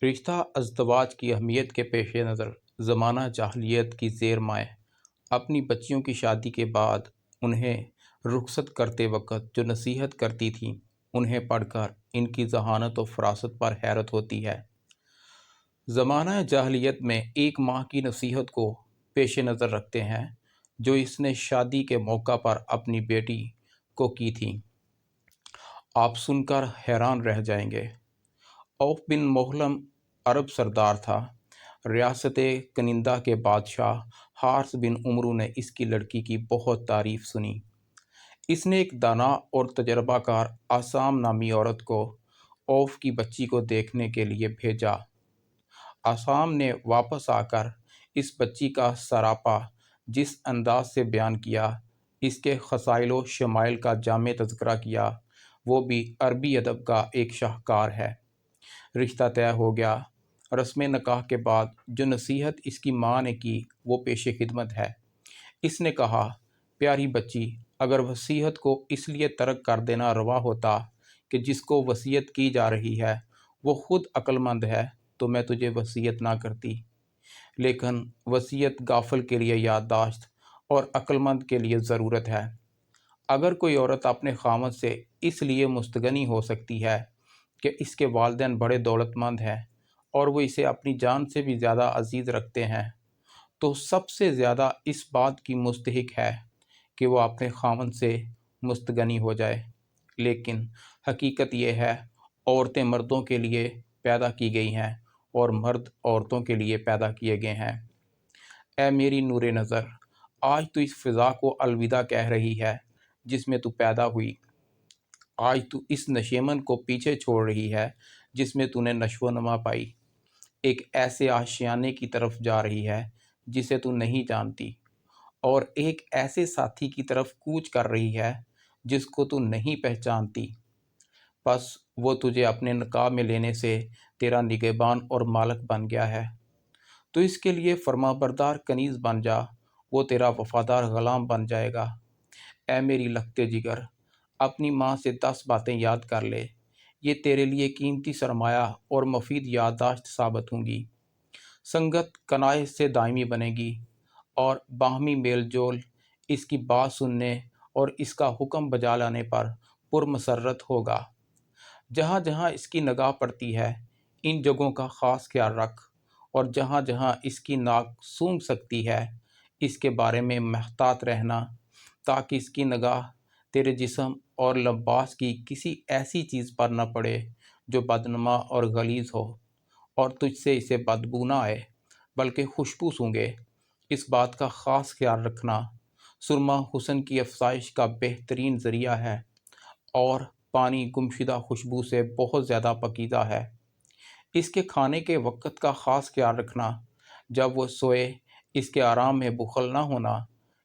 رشتہ ازدواج کی اہمیت کے پیش نظر زمانہ جاہلیت کی زیر مائے اپنی بچیوں کی شادی کے بعد انہیں رخصت کرتے وقت جو نصیحت کرتی تھیں انہیں پڑھ کر ان کی ذہانت و فراست پر حیرت ہوتی ہے۔ زمانہ جاہلیت میں ایک ماں کی نصیحت کو پیش نظر رکھتے ہیں جو اس نے شادی کے موقع پر اپنی بیٹی کو کی تھیں۔ آپ سن کر حیران رہ جائیں گے۔ اوف بن محلم عرب سردار تھا۔ ریاست کنندہ کے بادشاہ حارث بن عمرو نے اس کی لڑکی کی بہت تعریف سنی۔ اس نے ایک دانا اور تجربہ کار آسام نامی عورت کو اوف کی بچی کو دیکھنے کے لیے بھیجا۔ آسام نے واپس آ کر اس بچی کا سراپا جس انداز سے بیان کیا، اس کے خصائل و شمائل کا جامع تذکرہ کیا، وہ بھی عربی ادب کا ایک شاہکار ہے۔ رشتہ طے ہو گیا۔ رسم نکاح کے بعد جو نصیحت اس کی ماں نے کی وہ پیش خدمت ہے۔ اس نے کہا، پیاری بچی، اگر وصیت کو اس لیے ترک کر دینا روا ہوتا کہ جس کو وصیت کی جا رہی ہے وہ خود عقل مند ہے تو میں تجھے وصیت نہ کرتی، لیکن وصیت غافل کے لیے یادداشت اور عقل مند کے لیے ضرورت ہے۔ اگر کوئی عورت اپنے خاوند سے اس لیے مستغنی ہو سکتی ہے کہ اس کے والدین بڑے دولت مند ہیں اور وہ اسے اپنی جان سے بھی زیادہ عزیز رکھتے ہیں، تو سب سے زیادہ اس بات کی مستحق ہے کہ وہ اپنے خاوند سے مستغنی ہو جائے۔ لیکن حقیقت یہ ہے، عورتیں مردوں کے لیے پیدا کی گئی ہیں اور مرد عورتوں کے لیے پیدا کیے گئے ہیں۔ اے میری نور نظر، آج تو اس فضا کو الوداع کہہ رہی ہے جس میں تو پیدا ہوئی۔ آج تو اس نشیمن کو پیچھے چھوڑ رہی ہے جس میں تو نے نشو و نما پائی۔ ایک ایسے آشیانے کی طرف جا رہی ہے جسے تو نہیں جانتی، اور ایک ایسے ساتھی کی طرف کوچ کر رہی ہے جس کو تو نہیں پہچانتی۔ بس وہ تجھے اپنے نکاح میں لینے سے تیرا نگہبان اور مالک بن گیا ہے، تو اس کے لیے فرما بردار کنیز بن جا، وہ تیرا وفادار غلام بن جائے گا۔ اے میری لگتے جگر، اپنی ماں سے 10 باتیں یاد کر لے، یہ تیرے لیے قیمتی سرمایہ اور مفید یادداشت ثابت ہوں گی۔ سنگت کنائے سے دائمی بنے گی اور باہمی میل جول اس کی بات سننے اور اس کا حکم بجا لانے پر پرمسرت ہوگا۔ جہاں جہاں اس کی نگاہ پڑتی ہے ان جگہوں کا خاص خیال رکھ، اور جہاں جہاں اس کی ناک سونگھ سکتی ہے اس کے بارے میں محتاط رہنا، تاکہ اس کی نگاہ تیرے جسم اور لباس کی کسی ایسی چیز پر نہ پڑے جو بدنما اور غلیظ ہو، اور تجھ سے اسے بدبو نہ آئے بلکہ خوشبو سونگے۔ اس بات کا خاص خیال رکھنا، سرما حسن کی افزائش کا بہترین ذریعہ ہے اور پانی گمشدہ خوشبو سے بہت زیادہ پاکیزہ ہے۔ اس کے کھانے کے وقت کا خاص خیال رکھنا، جب وہ سوئے اس کے آرام میں بخل نہ ہونا،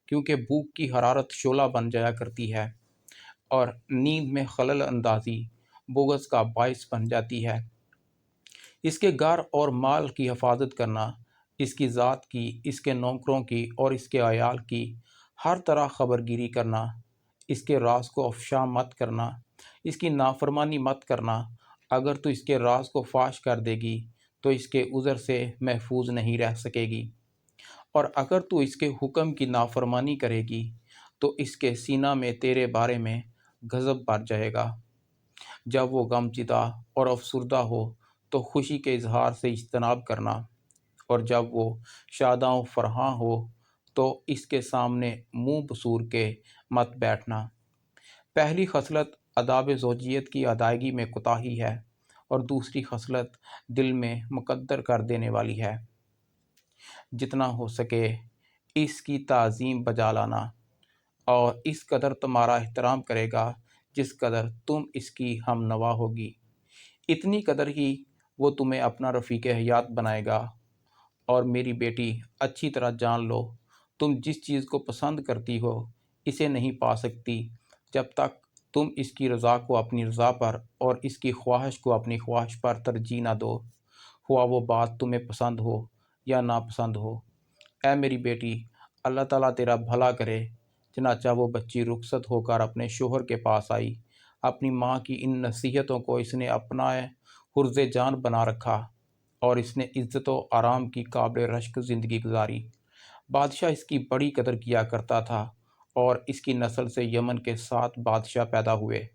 کیونکہ بھوک کی حرارت شعلہ بن جایا کرتی ہے اور نیند میں خلل اندازی بغض کا باعث بن جاتی ہے۔ اس کے گھر اور مال کی حفاظت کرنا، اس کی ذات کی، اس کے نوکروں کی اور اس کے عیال کی ہر طرح خبرگیری کرنا، اس کے راز کو افشا مت کرنا، اس کی نافرمانی مت کرنا۔ اگر تو اس کے راز کو فاش کر دے گی تو اس کے عذر سے محفوظ نہیں رہ سکے گی، اور اگر تو اس کے حکم کی نافرمانی کرے گی تو اس کے سینہ میں تیرے بارے میں غضب بھر جائے گا۔ جب وہ غم زدہ اور افسردہ ہو تو خوشی کے اظہار سے اجتناب کرنا، اور جب وہ شاداں و فرحاں ہو تو اس کے سامنے منہ بسور کے مت بیٹھنا۔ پہلی خصلت آداب زوجیت کی ادائیگی میں کوتاہی ہے، اور دوسری خصلت دل میں مقدر کر دینے والی ہے۔ جتنا ہو سکے اس کی تعظیم بجا لانا، اور اس قدر تمہارا احترام کرے گا جس قدر تم اس کی ہم نوا ہوگی، اتنی قدر ہی وہ تمہیں اپنا رفیق حیات بنائے گا۔ اور میری بیٹی، اچھی طرح جان لو، تم جس چیز کو پسند کرتی ہو اسے نہیں پا سکتی جب تک تم اس کی رضا کو اپنی رضا پر اور اس کی خواہش کو اپنی خواہش پر ترجیح نہ دو، خواہ وہ بات تمہیں پسند ہو یا ناپسند ہو۔ اے میری بیٹی، اللہ تعالیٰ تیرا بھلا کرے۔ چنانچہ وہ بچی رخصت ہو کر اپنے شوہر کے پاس آئی۔ اپنی ماں کی ان نصیحتوں کو اس نے اپنا حرز جان بنا رکھا۔ اور اس نے عزت و آرام کی قابل رشک زندگی گزاری۔ بادشاہ اس کی بڑی قدر کیا کرتا تھا اور اس کی نسل سے یمن کے 7 بادشاہ پیدا ہوئے۔